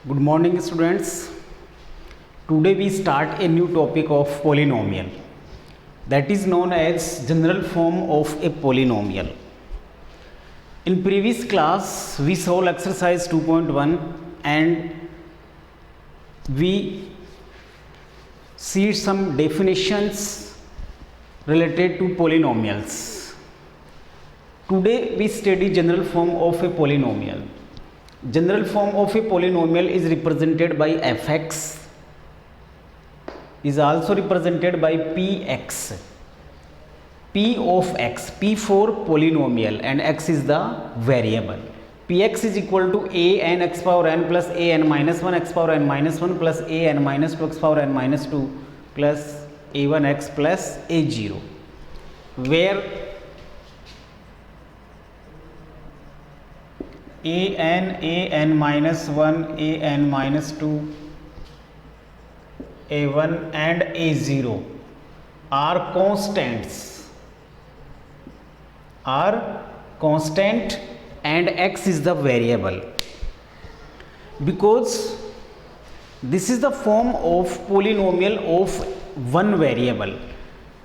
Good morning, students. Today we start a new topic of polynomial, that is known as general form of a polynomial. In previous class we solved exercise 2.1 and we see some definitions related to polynomials. Today we study general form of a polynomial. General form of a polynomial is represented by fx, is also represented by px. P of x, p for polynomial and x is the variable. Px is equal to a n x power n plus a n minus 1 x power n minus 1 plus a n minus 2 x power n minus 2 plus a1 x plus a0, where a n minus 1, a n minus 2, a1 and a0 are constant and x is the variable. Because this is the form of polynomial of one variable.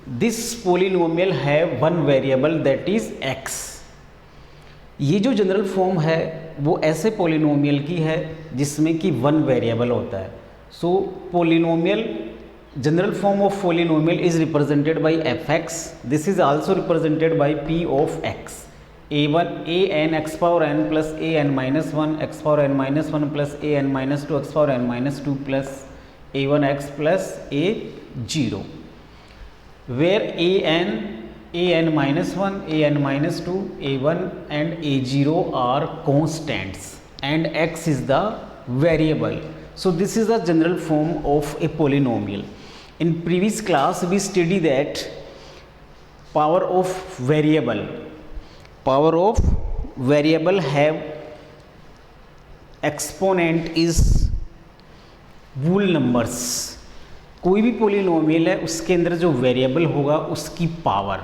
This polynomial have one variable, that is x. ये जो general form है वो ऐसे polynomial की है जिसमें कि one variable होता है. So polynomial, general form of polynomial is represented by f x. This is also represented by p of x. a1 a n x power n plus a n minus 1 x power n minus 1 plus a n minus 2 x power n minus 2 plus a1 x plus a0, where a n minus 1, a n minus 2, a1 and a0 are constants and x is the variable. So this is the general form of a polynomial. In previous class we studied that power of variable have exponent is whole numbers. कोई भी polynomial है उसके अंदर जो variable होगा उसकी power,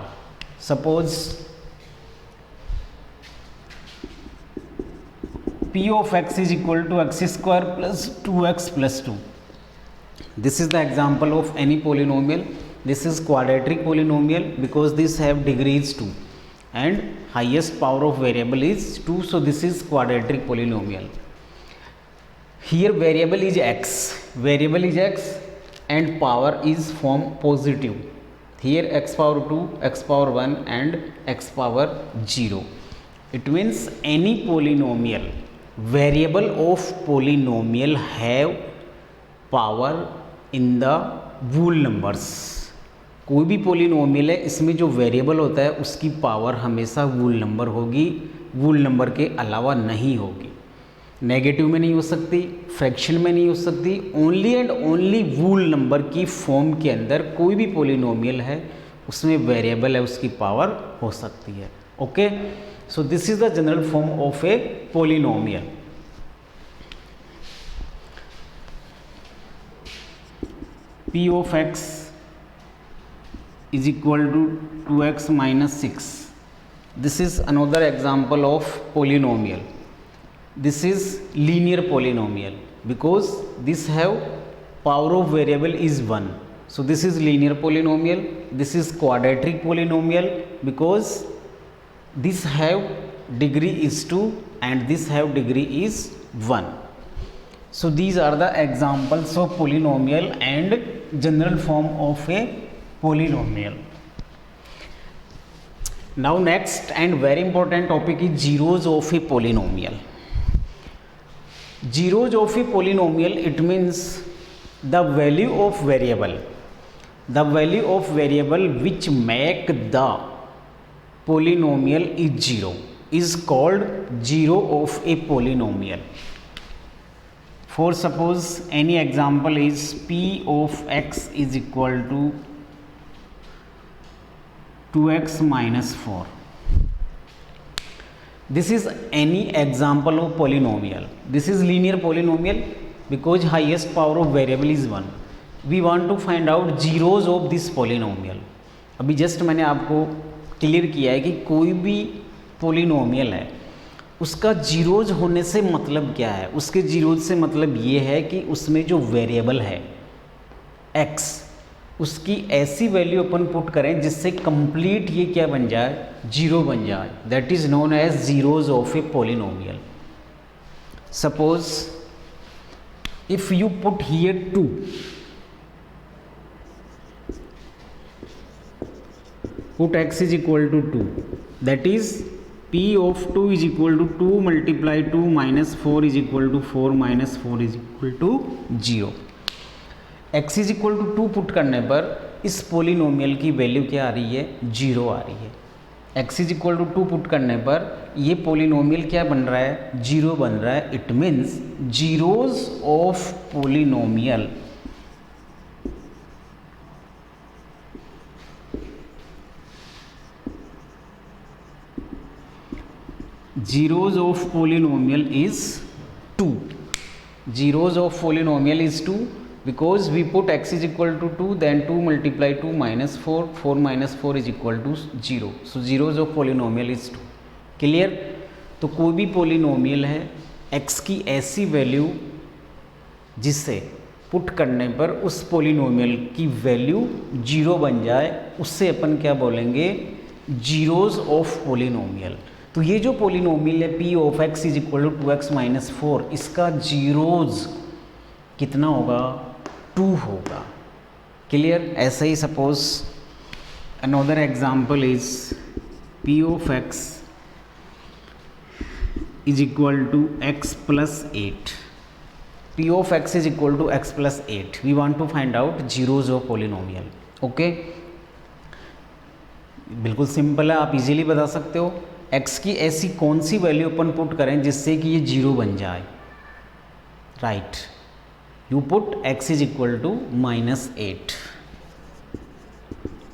suppose p of x is equal to x square plus 2x plus 2. This is the example of any polynomial. This is quadratic polynomial because this have degrees 2 and highest power of variable is 2. So this is quadratic polynomial. Here variable is x, and power is form positive. Here x power 2, x power 1 and x power 0. It means any polynomial, variable of polynomial have power in the whole numbers. कोई भी polynomial है इसमें जो variable होता है उसकी power हमेशा whole number होगी, whole नंबर के अलावा नहीं होगी. नेगेटिव में नहीं हो सकती, फ्रैक्शन में नहीं हो सकती. Only and only wool number की फॉर्म के अंदर कोई भी पोलिनोमियल है उसमें वेरिएबल है उसकी पावर हो सकती है. Okay, so this is the general form of a polynomial. p of x is equal to 2x minus 6. This is another example of polynomial. This is linear polynomial because this have power of variable is 1. So this is linear polynomial. This is quadratic polynomial because this have degree is 2 and this have degree is 1. So these are the examples of polynomial and general form of a polynomial. Now next and very important topic is zeros of a polynomial. Zeros of a polynomial, it means the value of variable which make the polynomial is 0 is called zero of a polynomial. For suppose any example is p of x is equal to 2x minus 4. This is any example of polynomial. This is linear polynomial because highest power of variable is 1. We want to find out zeros of this polynomial. अभी just मैंने आपको clear किया है कि कोई भी polynomial है उसका जीरोज होने से मतलब क्या है? उसके जीरोज से मतलब ये है कि उसमें जो वेरिएबल है x, उसकी ऐसी वैल्यू अपन पुट करें जिससे कंप्लीट ये क्या बन जाए? जीरो बन जाए। That is known as zeros of a polynomial. Suppose if you put here 2, put x is equal to 2, that is p of 2 is equal to 2 multiply 2 minus 4 is equal to 4 minus 4 is equal to 0। x is equal to 2 put करने पर इस polynomial की value क्या आ रही है? 0 आ रही है। x is equal to 2 put करने पर ये पोलिनोमियल क्या बन रहा है? 0 बन रहा है। It means zeros of polynomial zeros of polynomial is 2. Zeros of polynomial is 2 because we put x is equal to 2, then 2 multiply 2 minus 4, 4 minus 4 is equal to 0. So zeros of polynomial is 2. Clear? तो कोई भी polynomial है x की ऐसी value जिससे put करने पर उस पोलिनोमियल की वैल्यू 0 बन जाए, उससे अपन क्या बोलेंगे? Zeros of polynomial. तो ये जो पोलिनोमियल है p of x is equal to 2x minus 4, इसका जीरोज कितना होगा? 2 होगा। क्लियर? ऐसे ही suppose another example is p of x is equal to x plus 8। p of x is equal to x plus 8। We want to find out zeros of polynomial. Okay, बिल्कुल simple है, आप easily बता सकते हो। x की ऐसी कौन सी value अपन put करें जिससे कि ये 0 बन जाए? Right, you put x is equal to minus 8।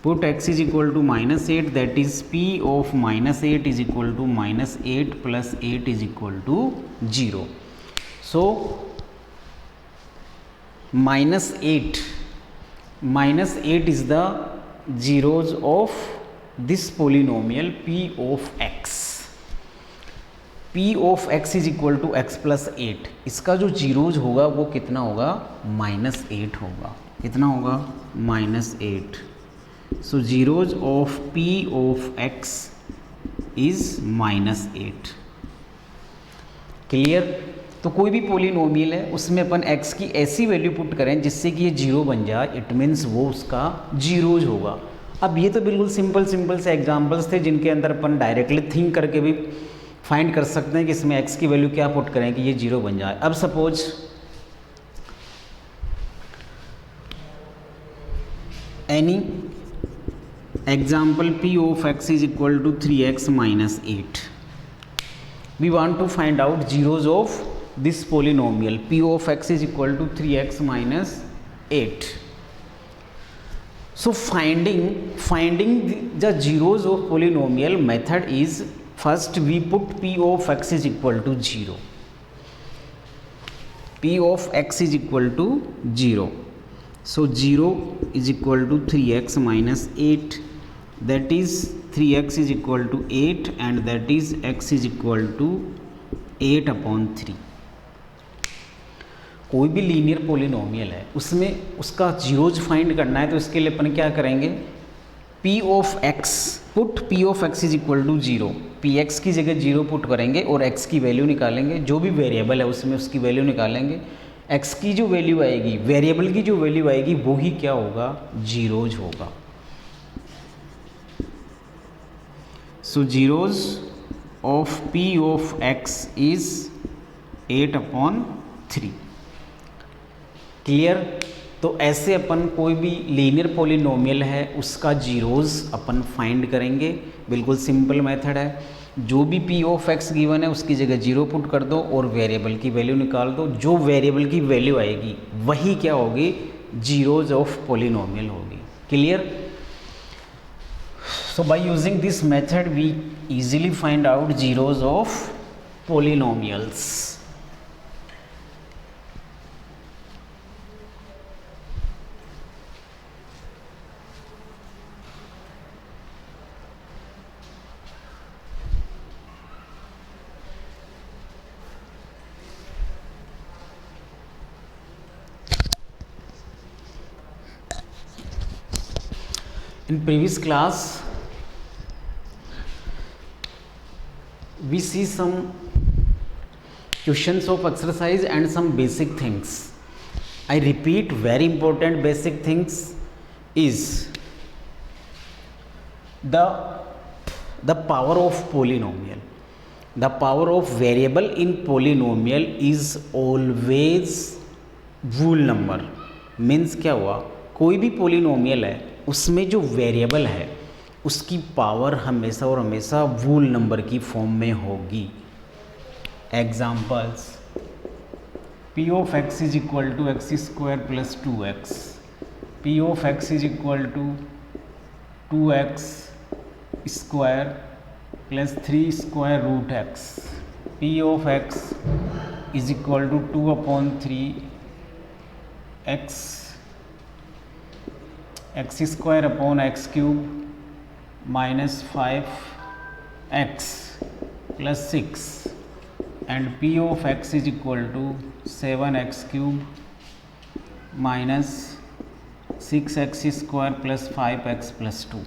Put x is equal to minus 8, that is p of minus 8 is equal to minus 8 plus 8 is equal to 0। So minus 8 is the zeros of this polynomial p of x। p of x is equal to x plus 8, इसका जो zeros होगा वो कितना होगा? Minus 8 होगा। कितना होगा? Minus 8। So zeros of p of x is minus 8। Clear? तो कोई भी पोलिनोमियल है उसमें अपन x की ऐसी वैल्यू पुट करें जिससे कि ये 0 बन जाए, इट मीन्स वो उसका जीरोज होगा। अब ये तो बिल्कुल सिंपल से एग्जांपल्स थे जिनके अंदर अपन डायरेक्टली थिंक करके भी फाइंड कर सकते हैं कि इसमें x की वैल्यू क्या पुट करें कि ये 0 बन जाए। अब suppose any example p of x is equal to 3x minus 8। We want to find out zeros of this polynomial p of x is equal to 3x minus 8। So finding the zeros of polynomial method is, first we put p of x is equal to 0. p of x is equal to 0. So 0 is equal to 3x minus 8, that is 3x is equal to 8 and that is x is equal to 8 upon 3। कोई भी linear polynomial है उसमें उसका zeros find करना है, तो इसके लिए अपन क्या करेंगे? p of x, put p of x is equal to 0, px की जगह 0 पुट करेंगे और x की वैल्यू निकालेंगे। जो भी वेरिएबल है उसमें उसकी वैल्यू निकालेंगे। x की जो वैल्यू आएगी, वेरिएबल की जो वैल्यू आएगी, वो ही क्या होगा? जीरोज होगा। So zeros of p of x is 8 upon 3। Clear? तो ऐसे अपन कोई भी लीनियर पोलिनोमियल है उसका जीरोज अपन फाइंड करेंगे। बिल्कुल सिंपल मेथड है। जो भी p ऑफ x गिवन है उसकी जगह 0 पुट कर दो और वेरिएबल की वैल्यू निकाल दो। जो वेरिएबल की वैल्यू आएगी वही क्या होगी? जीरोज ऑफ पोलिनोमियल होगी। Clear? So by using this method we easily find out zeros of polynomials. In previous class we see some questions of exercise and some basic things. I repeat, very important basic things is the power of polynomial. The power of variable in polynomial is always whole number. Means क्या हुआ, कोई भी polynomial है उसमें जो variable है उसकी power हमेशा और हमेशा वूल नंबर की फॉर्म में होगी. Examples, P of X is equal to X square plus 2x, P of X is equal to 2x square plus 3 square root X, P of X is equal to 2/3 X square upon X cube minus 5x plus 6 and P of X is equal to 7x cube minus 6x square plus 5x plus 2.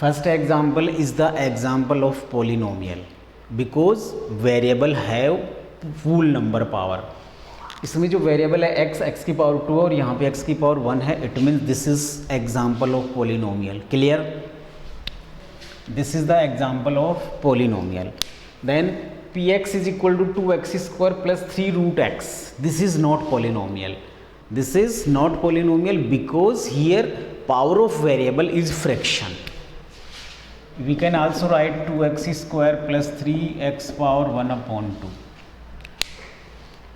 First example is the example of polynomial because variable have full number power. इसमें जो variable है x की power 2 और यहाँ पे x की power 1 है. It means this is example of polynomial. Clear? This is the example of polynomial. Then P X is equal to 2x square plus 3 root X. This is not polynomial. This is not polynomial because here power of variable is fraction. We can also write 2x square plus 3x power 1/2.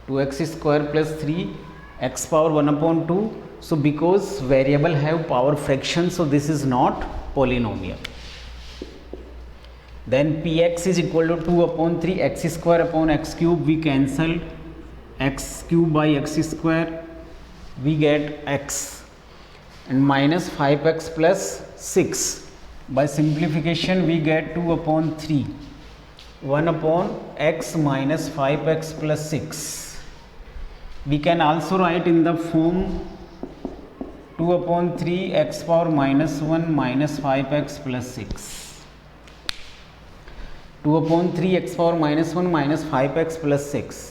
2x square plus 3x power 1/2. So because variable have power fraction, so this is not polynomial. Then px is equal to 2/3 x square upon x cube. We cancelled x cube by x square. We get x and minus 5x plus 6. By simplification we get 2/3 1/x minus 5x plus 6. We can also write in the form 2/3 x power minus 1 minus 5x plus 6. 2/3 x power minus 1 minus 5x plus 6.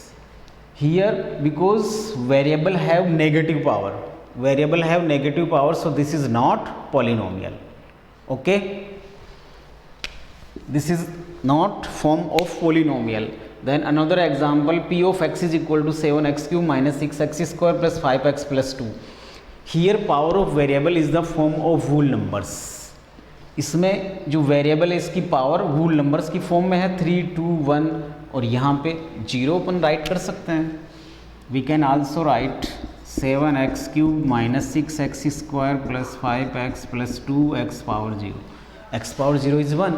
Here because variable have negative power, so this is not polynomial. Okay, this is not form of polynomial. Then another example, p of x is equal to 7x cube minus 6x square plus 5x plus 2. Here power of variable is the form of whole numbers. इसमें जो variable है इसकी power whole numbers की form में है 3, 2, 1 और यहाँ पे 0 अपन राइट कर सकते हैं. We can also write 7x cube minus 6x square plus 5x plus 2x power 0. X power 0 is 1.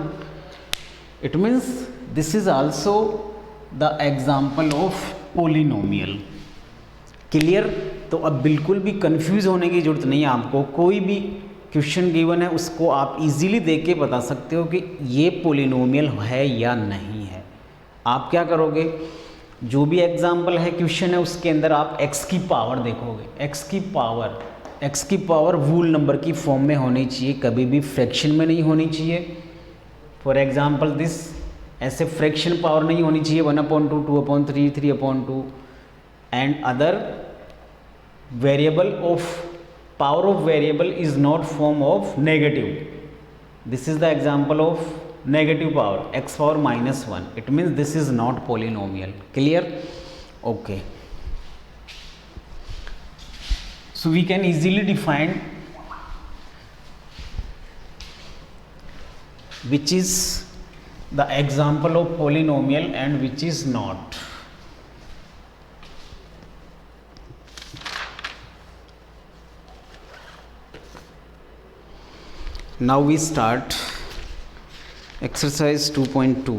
It means this is also the example of polynomial. Clear? तो अब बिल्कुल भी कंफ्यूज होने की ज़रूरत नहीं है आपको. कोई भी क्वेश्चन गिवन है उसको आप इजीली देख के बता सकते हो कि ये पोलिनोमियल है या नहीं है. आप क्या करोगे, जो भी एग्जाम्पल है क्वेश्चन है उसके अंदर आप x की पावर देखोगे. x की पावर वूल नंबर की फॉर्म में होनी चाहिए, कभी भी फ्रैक्शन में नहीं होनी चाहिए. फॉर एग्जाम्पल दिस ऐसे फ्रैक्शन पावर नहीं होनी चाहिए 1/2 2/3 3/2 and other variable of power of variable is not form of negative. This is the example of negative power x power minus 1. It means this is not polynomial. Clear? Okay, so we can easily define which is the example of polynomial and which is not. Now we start exercise 2.2.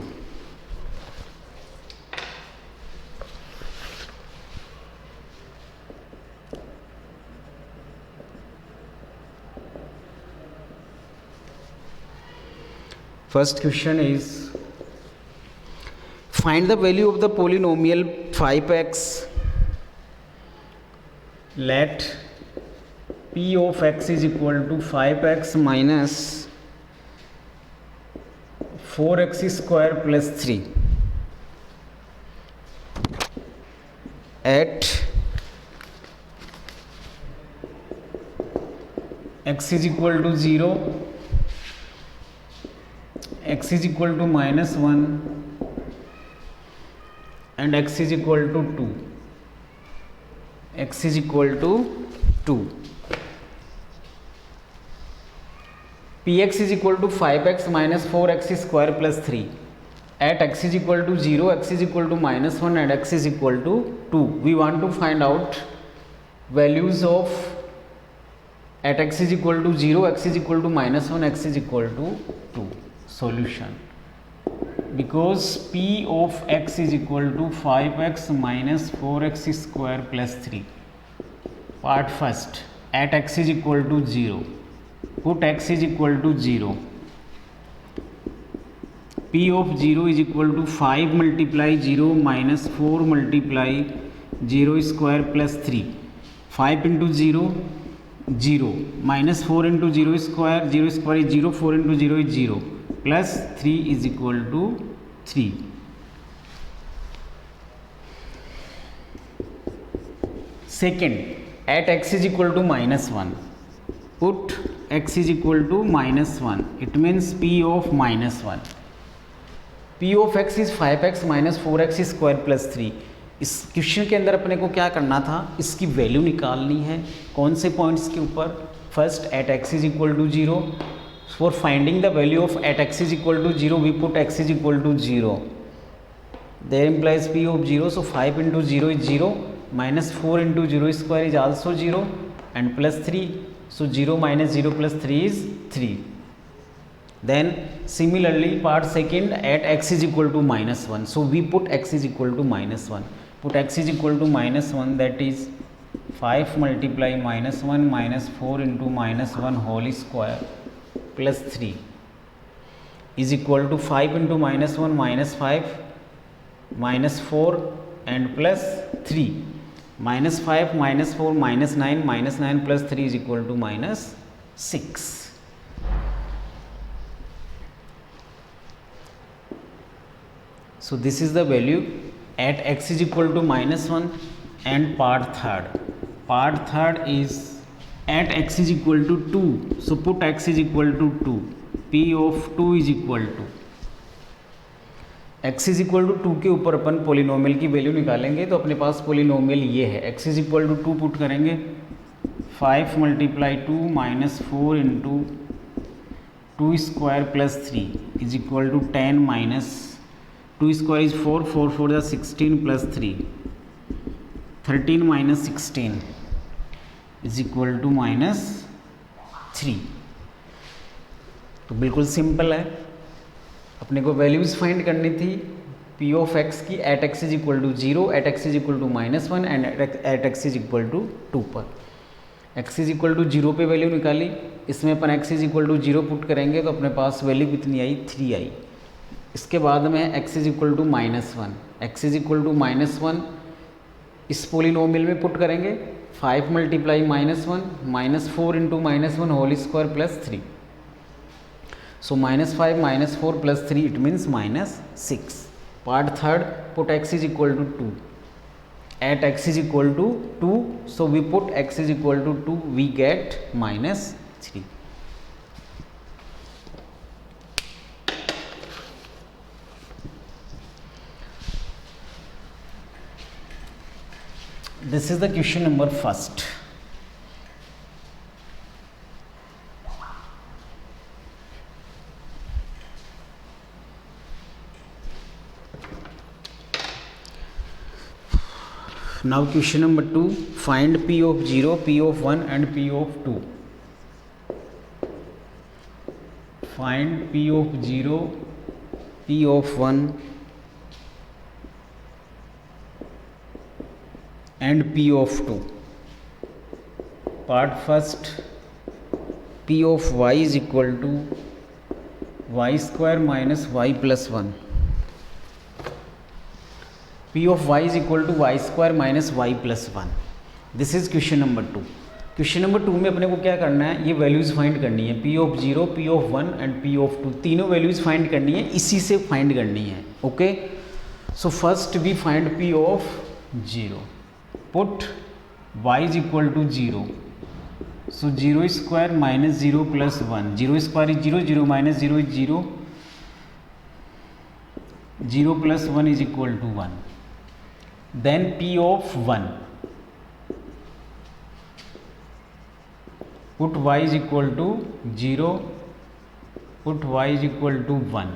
First question is find the value of the polynomial 5x. Let p of x is equal to 5x minus 4x square plus 3 at x is equal to 0, x is equal to minus 1 and x is equal to 2. X is equal to 2. Px is equal to 5x minus 4x square plus 3 at x is equal to 0, x is equal to minus 1 and x is equal to 2. We want to find out values of at x is equal to 0, x is equal to minus 1, x is equal to 2. Solution. Because p of x is equal to 5x minus 4x square plus 3. Part first, at x is equal to 0. Put x is equal to 0. P of 0 is equal to 5 multiply 0 minus 4 multiply 0 square plus 3. 5 into 0, 0. Minus 4 into 0 square is 0. 4 into 0 is 0. Plus 3 is equal to 3. Second, at x is equal to minus 1. Put x is equal to minus 1. It means p of minus 1. p of x is 5x minus 4x square plus 3. इस question के अंदर अपने को क्या करना था, इसकी value निकालनी है. कौन से पॉइंट्स के ऊपर? First, at X is equal to 0. For finding the value of at x is equal to 0, we put x is equal to 0. There implies p of 0. So 5 into 0 is 0. Minus 4 into 0 square is also 0. And plus 3. So 0 minus 0 plus 3 is 3. Then similarly, part second, at x is equal to minus 1. So we put x is equal to minus 1. Put x is equal to minus 1, that is 5 multiply minus 1 minus 4 into minus 1 whole square plus 3 is equal to 5 into minus 1 minus 5 minus 4 and plus 3. Minus 5 minus 4 minus 9 plus 3 is equal to minus 6. So this is the value at x is equal to minus 1. And part third is at x is equal to 2. So put x is equal to 2. p of 2 is equal to x is equal to 2 के ऊपर अपन polynomial की value निकालेंगे. तो अपने पास polynomial ये है, x is equal to 2 put करेंगे. 5 multiply 2 minus 4 into 2 square plus 3 is equal to 10 minus 2 square is 4, 4 4 is 16 plus 3, 13 minus 16 is equal to minus 3. तो बिल्कुल सिंपल है. अपने को वैल्यूज़ फाइंड करनी थी p ऑफ x की at x is equal to 0, at x is equal to minus 1 and at x is equal to 2 पर. x is equal to 0 पे वैल्यू निकाली. इसमें अपन x is equal to 0 put करेंगे तो अपने पास वैल्यू कितनी आई? 3 आई. इसके बाद में x is equal to minus 1, x is equal to minus 1 इस पोलिनोमियल में पुट करेंगे. 5 multiply minus 1 minus 4 into minus 1 whole square plus 3. So minus 5 minus 4 plus 3, it means minus 6. Part third, put x is equal to 2. At x is equal to 2, so we put x is equal to 2, we get minus 3. This is the question number first. Now question number 2, find p of 0, p of 1 and p of 2. Find p of 0, p of 1 and p of 2. Part first, p of y is equal to y square minus y plus 1. p of y is equal to y square minus y plus 1. This is question number 2. Question number 2 में अपने को क्या करना है, ये values find करनी है, P of 0, P of 1 and P of 2, तीनों वैल्यूज़ फाइंड करनी है, इसी से फाइंड करनी है. Okay, so first we find P of 0. Put y is equal to 0. So 0 square minus 0 plus 1. 0 square is 0, 0 minus 0 is 0, 0 plus 1 is equal to 1. Then p of 1. Put y is equal to 0, put y is equal to 1.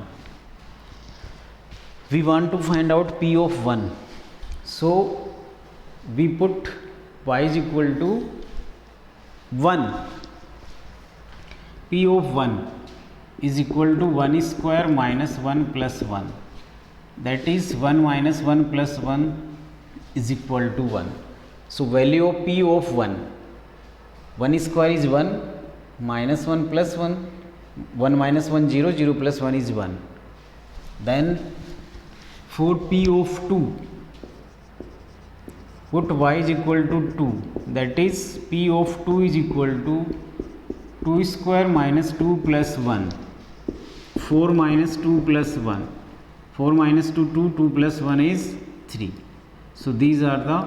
We want to find out p of 1. So we put y is equal to 1. P of 1 is equal to 1 square minus 1 plus 1. That is 1 minus 1 plus 1 is equal to 1. So value of p of 1. 1 square is 1, minus 1 plus 1, 1 minus 1 0, 0 plus 1 is 1. Then for p of 2, put y is equal to 2, that is p of 2 is equal to 2 square minus 2 plus 1, 4 minus 2 plus 1, 4 minus 2, 2 plus 1 is 3. So these are the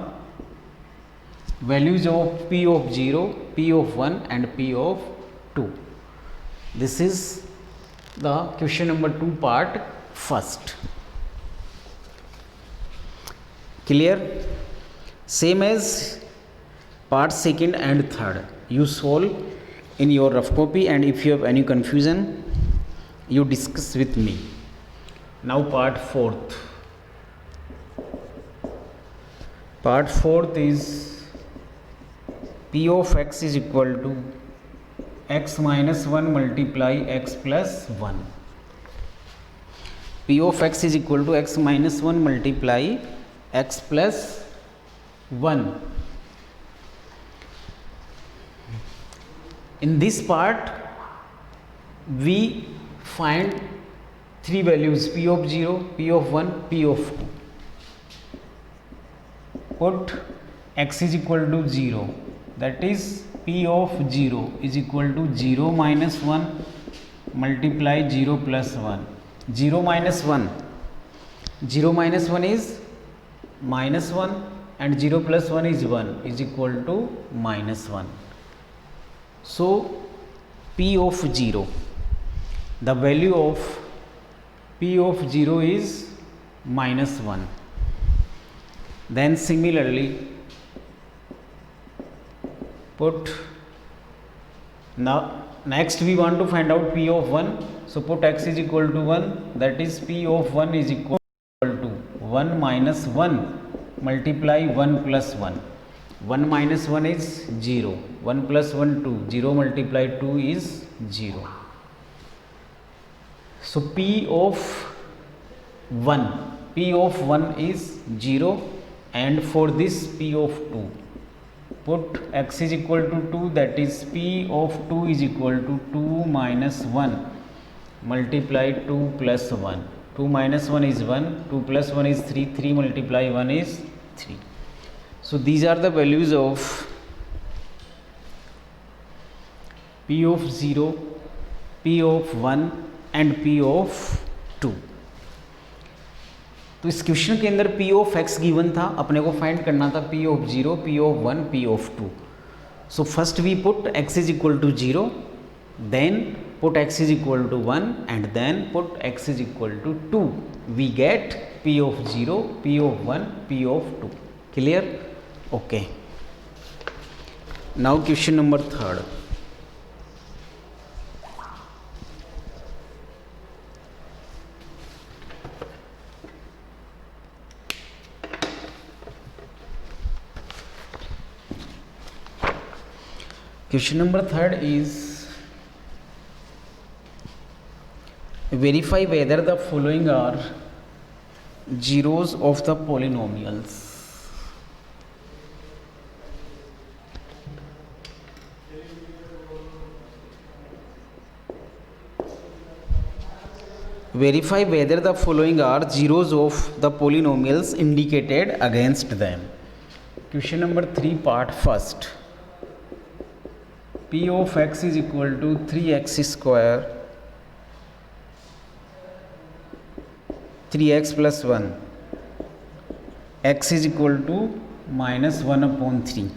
values of p of 0, p of 1 and p of 2. This is the question number 2 part first. Clear? Same as part second and third. You solve in your rough copy, and if you have any confusion, you discuss with me. Now part fourth. Part fourth is p of x is equal to x minus 1 multiply x plus 1. p of x is equal to x minus 1 multiply x plus 1. In this part we find three values, p of 0, p of 1, p of 2. Put x is equal to 0, that is p of 0 is equal to 0 minus 1 multiply 0 plus 1. 0 minus 1, 0 minus 1 is minus 1 and 0 plus 1 is 1 is equal to minus 1. So p of 0, the value of p of 0 is minus 1. Then similarly put, now next we want to find out p of 1. So put x is equal to 1, that is p of 1 is equal to 1 minus 1 multiply 1 plus 1. 1 minus 1 is 0, 1 plus 1 2, 0 multiply 2 is 0. So p of 1, p of 1 is 0, and for this p of 2, put x is equal to 2, that is p of 2 is equal to 2 minus 1 multiply 2 plus 1. 2 minus 1 is 1, 2 plus 1 is 3, 3 multiply 1 is 3. So these are the values of p of 0, p of 1 and p of 2. तो इस question के अंदर p of x given था, अपने को find करना था p of 0, p of 1, p of 2. So first we put x is equal to 0, then put x is equal to 1 and then put x is equal to 2. We get p of 0, p of 1, p of 2. Clear? Okay. Now question number third. Question number third is verify whether the following are zeros of the polynomials. Verify whether the following are zeros of the polynomials indicated against them. Question number 3 part first. P of X is equal to 3x square 3x plus 1 x is equal to -1/3.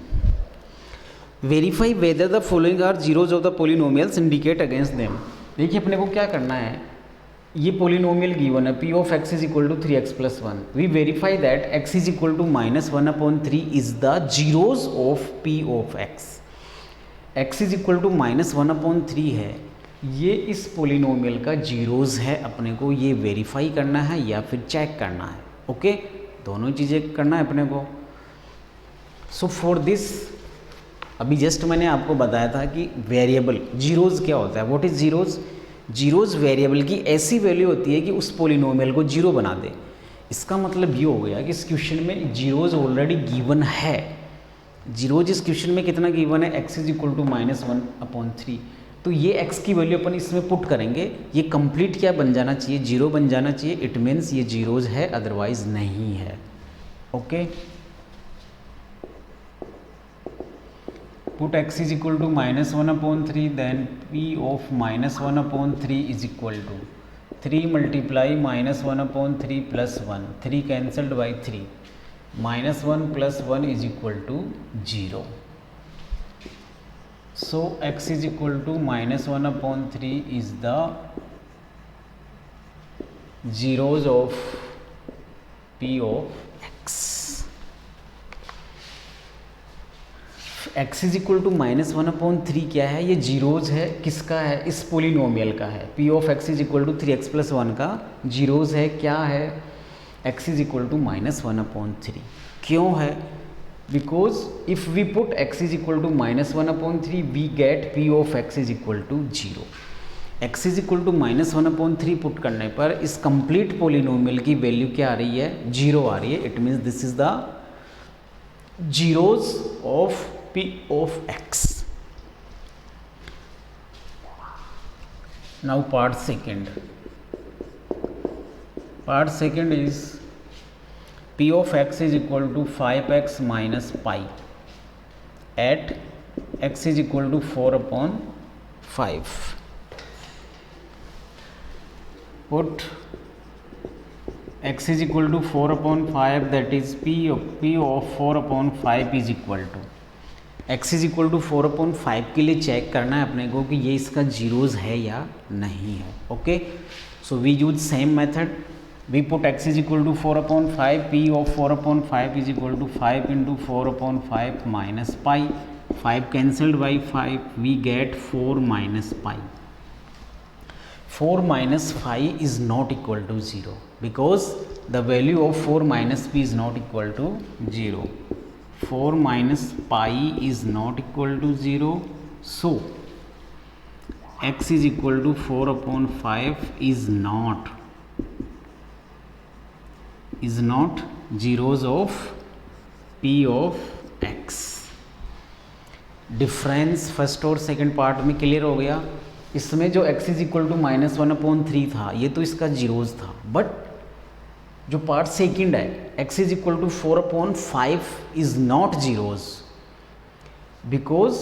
Verify whether the following are zeros of the polynomials indicate against them. देखिए अपने को क्या करना है, ये polynomial given है P of X is equal to 3x plus 1. We verify that x is equal to -1/3 is the zeros of P of X. x is equal to -1/3 है, ये इस पोलिनोमियल का जीरोज है. अपने को ये वेरीफाई करना है या फिर चेक करना है. ओके, दोनों चीज़ें करना है अपने को. सो फॉर दिस अभी जस्ट मैंने आपको बताया था कि वेरिएबल जीरोज क्या होता है. What is zeros? Zeros variable की ऐसी वैल्यू होती है कि उस पोलिनोमियल को जीरो बना दे. इसका मतलब ये हो गया कि इस क्वेश्चन में जीरोज ऑलरेडी गिवन है. जीरोज इस क्वेश्चन में कितना गिवन है, x इज इक्वल टू -1/3. तो ये x की वैल्यू अपन इसमें पुट करेंगे. ये कंप्लीट क्या बन जाना चाहिए, जीरो बन जाना चाहिए. इट मीन्स ये जीरोज है, अदरवाइज नहीं है. Okay, put x is equal to -1/3, then p of -1/3 is equal to 3 multiply -1/3 plus 1, 3 cancelled by 3, -1 plus 1 is equal to 0. So x is equal to -1/3 is the zeros of p of x. x is equal to -1/3 क्या है, ये zeros है. किसका है, इस polynomial का है. p of x is equal to 3x plus 1 का जीरोज है. क्या है, x इज इक्वल टू -1/3. क्यों है, because if we put x is equal to -1/3 we get p of x is equal to 0. x is equal to -1/3 put करने पर इस complete polynomial की वैल्यू क्या आ रही है, 0 आ रही है. It means this is the zeros of p of x. Now part second. Part second is p of x is equal to 5x minus pi at x is equal to 4/5. Put x is equal to 4/5, that is p of 4/5 is equal to x is equal to 4/5 के लिए check करना है अपने को कि ये इसका zeros है या नहीं है. Okay, so we use same method. We put x is equal to 4/5, p of 4/5 is equal to 5 into 4/5 minus pi. 5 cancelled by 5, we get 4 minus pi. 4 minus 5 is not equal to 0 because the value of 4 minus p is not equal to 0. 4 minus pi is not equal to 0. So x is equal to 4/5 is not zeros of p of x. Difference first और second part में clear हो गया. इसमें जो x is equal to -1/3 था ये तो इसका जीरोज था, बट जो पार्ट सेकंड है x is equal to 4/5 is not zeros because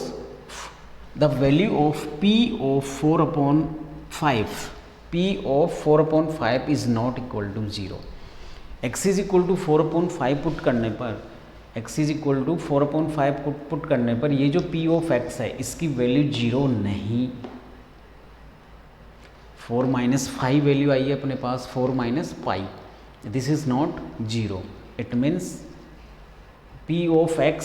the value of p of 4/5 is not equal to 0. x is equal to 4/5 put करने पर x is equal to 4/5 put करने पर ये जो p of x है इसकी value 0 नहीं. 4 minus 5 value आई है अपने पास, 4 minus pi. This is not 0. It means p of x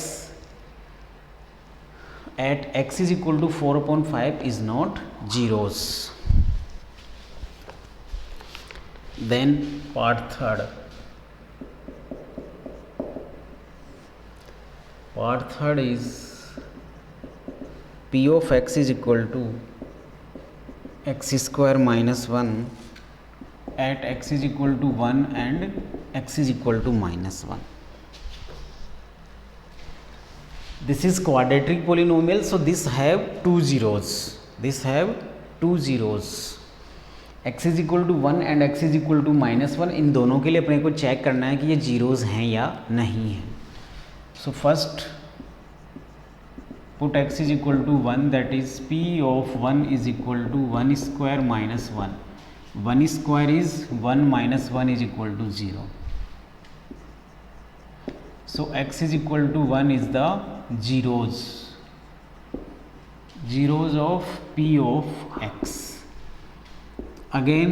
at x is equal to 4/5 is not zeros. Then part third. Part third is p of x is equal to x square minus 1 at x is equal to 1 and x is equal to -1. This is quadratic polynomial, so this have two zeros. x is equal to 1 and x is equal to -1. इन दोनों के लिए अपने को check करना है कि ये zeros हैं या नहीं है. So first put x is equal to 1, that is p of 1 is equal to 1 square minus 1. 1 square is 1 minus 1 is equal to 0. So x is equal to 1 is the zeros of p of x. Again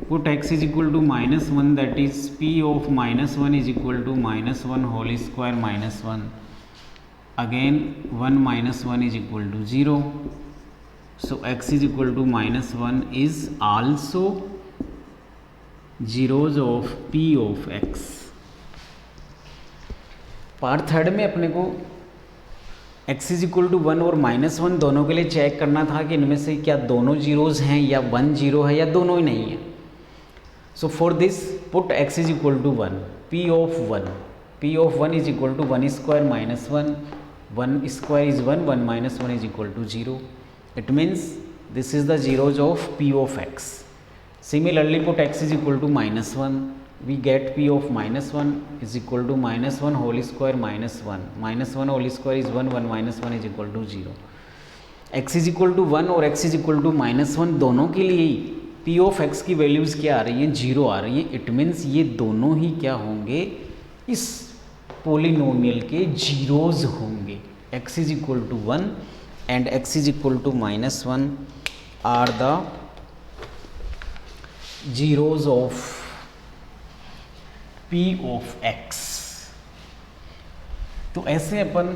put x is equal to minus 1, that is p of minus 1 is equal to minus 1 whole square minus 1. Again 1 minus 1 is equal to 0. So x is equal to minus 1 is also zeros of p of x. Part third में अपने को x is equal to 1 और minus 1 दोनों के लिए check करना था कि इनमें से क्या दोनों जीरोज़ हैं या 1 जीरो है या दोनों ही नहीं है. So for this put x is equal to 1, p of 1 is equal to 1 square minus 1. 1 square is 1, 1 minus 1 is equal to 0. It means this is the zeros of p of x. Similarly put x is equal to minus 1, we get p of minus 1 is equal to minus 1 whole square minus 1. Minus 1 whole square is 1, 1 minus 1 is equal to 0. x is equal to 1 और x is equal to minus 1 दोनों के लिए ही p of x की values क्या आ रही हैं, 0 आ रही हैं. इट मीन्स ये दोनों ही क्या होंगे, इस पोलिनोमियल के जीरोज़ होंगे. x is equal to 1 and x is equal to minus 1 are the zeros of p of x. तो ऐसे अपन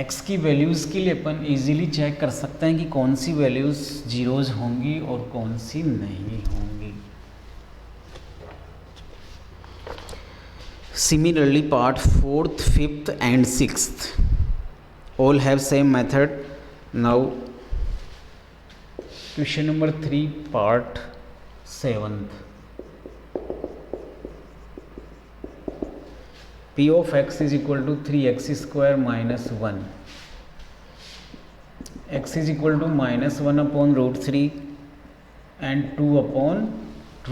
x की वैल्यूज़ के लिए अपन इजीली चेक कर सकते हैं कि कौन सी वैल्यूज़ जीरोज़ होंगी और कौन सी नहीं होंगी. Similarly part 4th, 5th and 6th all have same method. Now question number 3 part 7th. p of x is equal to 3x square minus 1. x is equal to minus 1 upon root 3 and 2 upon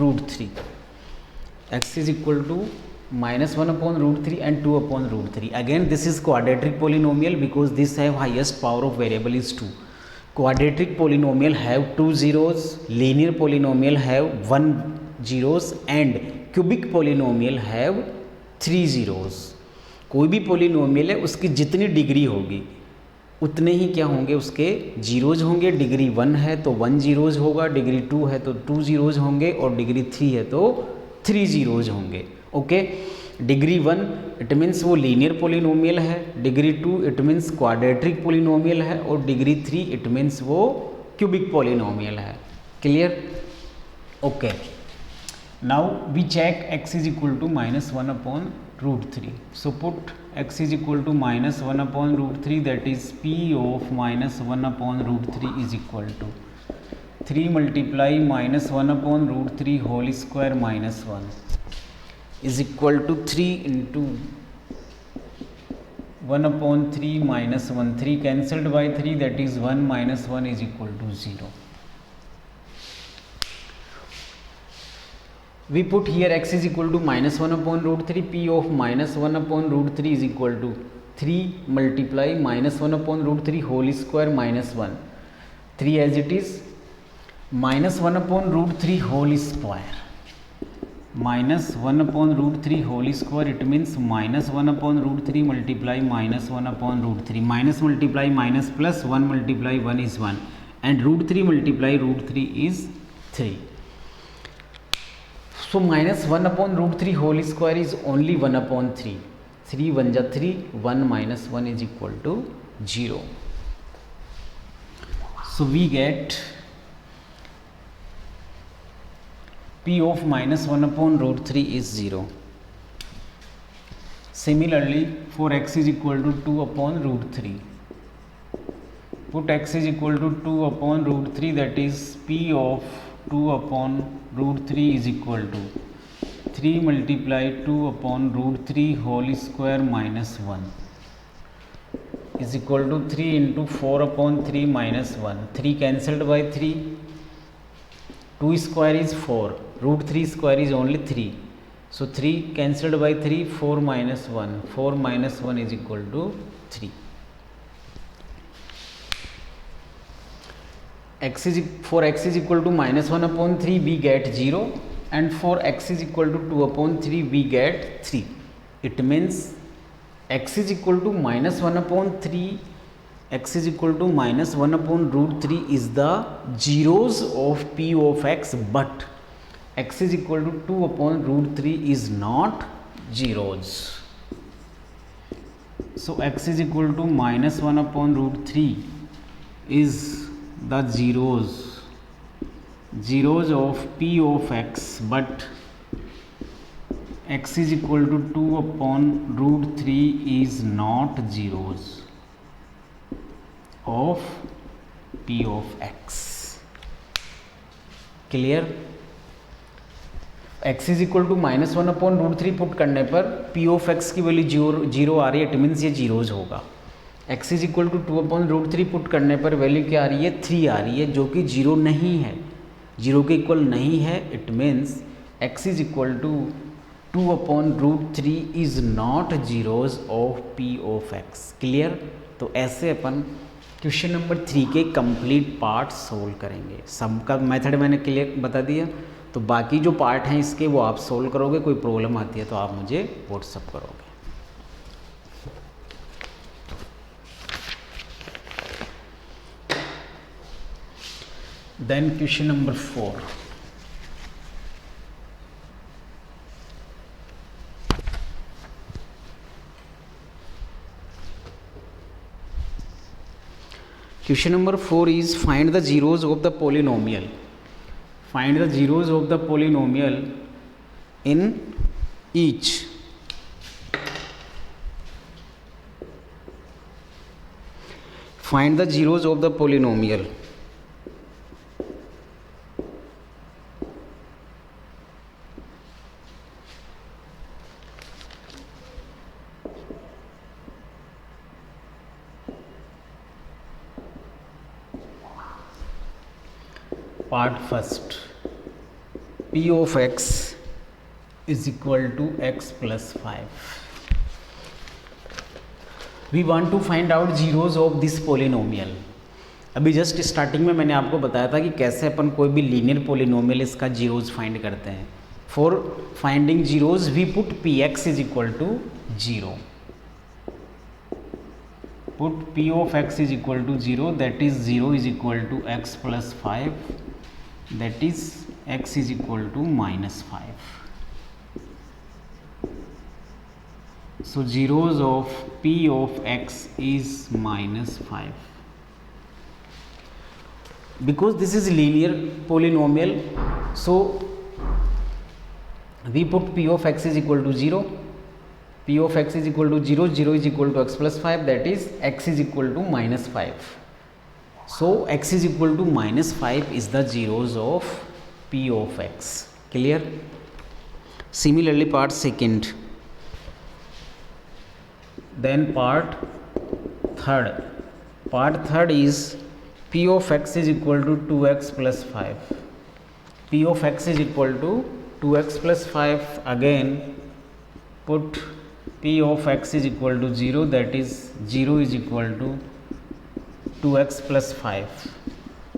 root 3. x is equal to minus 1 upon root 3 and 2 upon root 3. Again this is quadratic polynomial because this have highest power of variable is 2. Quadratic polynomial have 2 zeros, linear polynomial have 1 zeros and cubic polynomial have 3 zeros. कोई भी polynomial है उसकी जितनी degree होगी उतने ही क्या होंगे, उसके जीरोज होंगे. डिग्री 1 है तो 1 जीरोज होगा, डिग्री 2 है तो 2 जीरोज होंगे और डिग्री 3 है तो 3 जीरोज होंगे. ओके, डिग्री 1 इट मीन्स वो लीनियर पोलिनोमियल है, degree 2 it means quadratic polynomial है और डिग्री 3 इट मीन्स वो क्यूबिक पोलिनोमियल है. Clear? Okay. Now we check x is equal to minus 1 upon root 3. So put x is equal to minus 1 upon root 3, that is p of minus 1 upon root 3 is equal to 3 multiply minus 1 upon root 3 whole square minus 1 is equal to 3 into 1 upon 3 minus 1. 3 cancelled by 3, that is 1 minus 1 is equal to 0. We put here x is equal to minus 1 upon root 3, p of minus 1 upon root 3 is equal to 3 multiply minus 1 upon root 3 whole square minus 1. 3 as it is, minus 1 upon root 3 whole square. Minus 1 upon root 3 whole square, it means minus 1 upon root 3 multiply minus 1 upon root 3. Minus multiply minus plus 1 multiply 1 is 1 and root 3 multiply root 3 is 3. So minus 1 upon root 3 whole square is only 1 upon 3. 3 1 ja 3, 1 minus 1 is equal to 0. So we get p of minus 1 upon root 3 is 0. Similarly for x is equal to 2 upon root 3. Put x is equal to 2 upon root 3, that is p of 2 upon root 3 is equal to 3 multiply 2 upon root 3 whole square minus 1 is equal to 3 into 4 upon 3 minus 1. 3 cancelled by 3, 2 square is 4, root 3 square is only 3, So 3 cancelled by 3, 4 minus 1. 4 minus 1 is equal to 3. For x is equal to minus 1 upon 3, we get 0. And for x is equal to 2 upon 3, we get 3. It means x is equal to minus 1 upon 3. X is equal to minus 1 upon root 3 is the zeros of p of x, but x is equal to 2 upon root 3 is not zeros. So x is equal to minus 1 upon root 3 is the zeros of p of x, but x is equal to 2 upon root 3 is not zeros of p of x. Clear? x is equal to minus 1 upon root 3 put करने पर p of x की value zero आ रही है, it means ये zeros होगा. x is equal to 2 upon root 3 put करने पर वैल्यू क्या आ रही है, 3 आ रही है, जो कि जीरो नहीं है, जीरो के इक्वल नहीं है. It means x is equal to 2 upon root 3 is not zeros of p of x. Clear? तो ऐसे अपन क्वेश्चन नंबर 3 के कंप्लीट पार्ट सोल्व करेंगे. सबका मेथड मैंने क्लियर बता दिया, तो बाकी जो पार्ट हैं इसके वो आप सोल्व करोगे. कोई प्रॉब्लम आती है तो आप मुझे व्हाट्सअप करोगे. Then question number 4. Question number 4 is find the zeros of the polynomial. Find the zeros of the polynomial in each. Find the zeros of the polynomial. Part first, p of x is equal to x plus 5. We want to find out zeros of this polynomial. अभी just starting में मैंने आपको बताया था कि कैसे अपन कोई भी लीनियर पोलिनोमियल इसका जीरोज फाइंड करते हैं. For finding zeros we put P X is equal to 0. Put p of x is equal to 0, that is 0 is equal to x plus 5, that is x is equal to minus 5. So zeros of p of x is minus 5. Because this is linear polynomial, so we put p of x is equal to 0. P of x is equal to 0, 0 is equal to x plus 5, that is x is equal to minus 5. So x is equal to minus 5 is the zeros of p of x. Clear? Similarly part second. Then part third. Part third is p of x is equal to 2x plus 5. P of x is equal to 2x plus 5. Again put p of x is equal to 0, that is 0 is equal to 2x plus 5,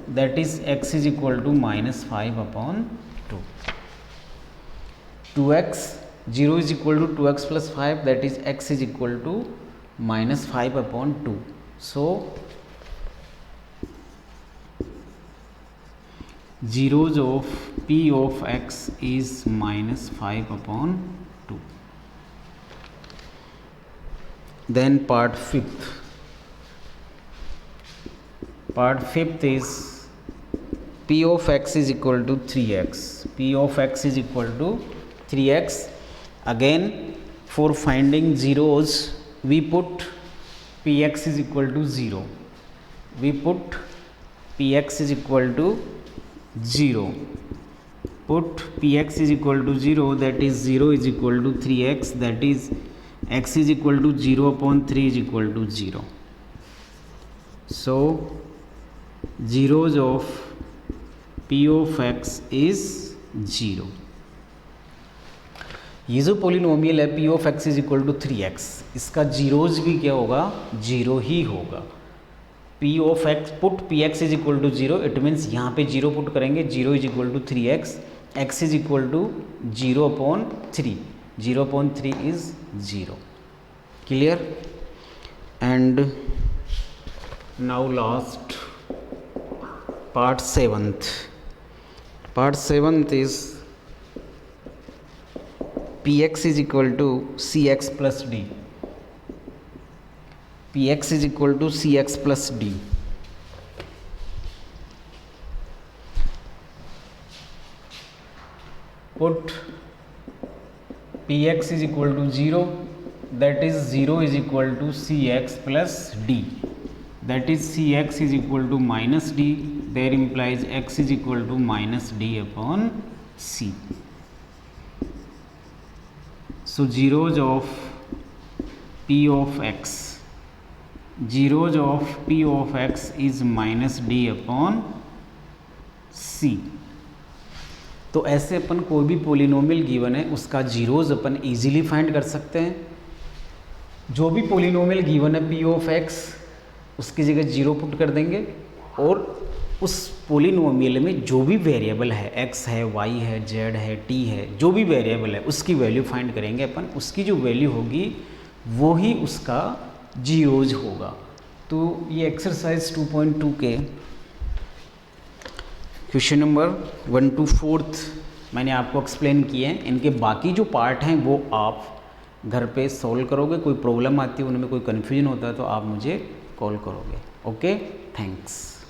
that is x is equal to minus 5 upon 2. 2x, 0 is equal to 2x plus 5, that is x is equal to minus 5 upon 2. So zeros of p of x is minus 5 upon 2. Then part fifth. Part fifth is p of x is equal to 3x. P of x is equal to 3x. Again for finding zeros we put px is equal to 0. We put px is equal to 0. Put px is equal to 0, that is 0 is equal to 3x, that is x is equal to 0 upon 3 is equal to 0. So zeros of p of x is 0. ये जो polynomial है P of X is equal to 3x, इसका zeros भी क्या होगा, zero ही होगा। P of X put P X is equal to zero, it means यहाँ पे जीरो पुट करेंगे, zero is equal to 3x, X is equal to 0/3, 0/3 is 0। Clear? And now last part 7th is px is equal to cx plus d, px is equal to cx plus d। put px is equal to 0, that is 0 is equal to cx plus d, that is cx is equal to minus d, there implies x is equal to minus d upon c। So zeros of p of x, zeros of p of x is minus d upon c। तो ऐसे अपन कोई भी polynomial given है उसका zeros अपन easily find कर सकते हैं। जो भी पोलिनोमियल गिवन है पी ऑफ एक्स, उसकी जगह जीरो पुट कर देंगे और उस पोलिनोमियल में जो भी वेरिएबल है, x है, y है, z है, t है, जो भी वेरिएबल है उसकी वैल्यू फाइंड करेंगे अपन। उसकी जो वैल्यू होगी वो ही उसका जीरोज होगा। तो ये एक्सरसाइज 2.2 के क्वेश्चन नंबर 1 to 4th मैंने आपको एक्सप्लेन किए हैं। इनके बाकी जो पार्ट हैं वो आप घर पे सॉल्व करोगे। कोई प्रॉब्लम आती है, उनमें कोई कन्फ्यूजन होता है तो आप मुझे कॉल करोगे। Okay, thanks.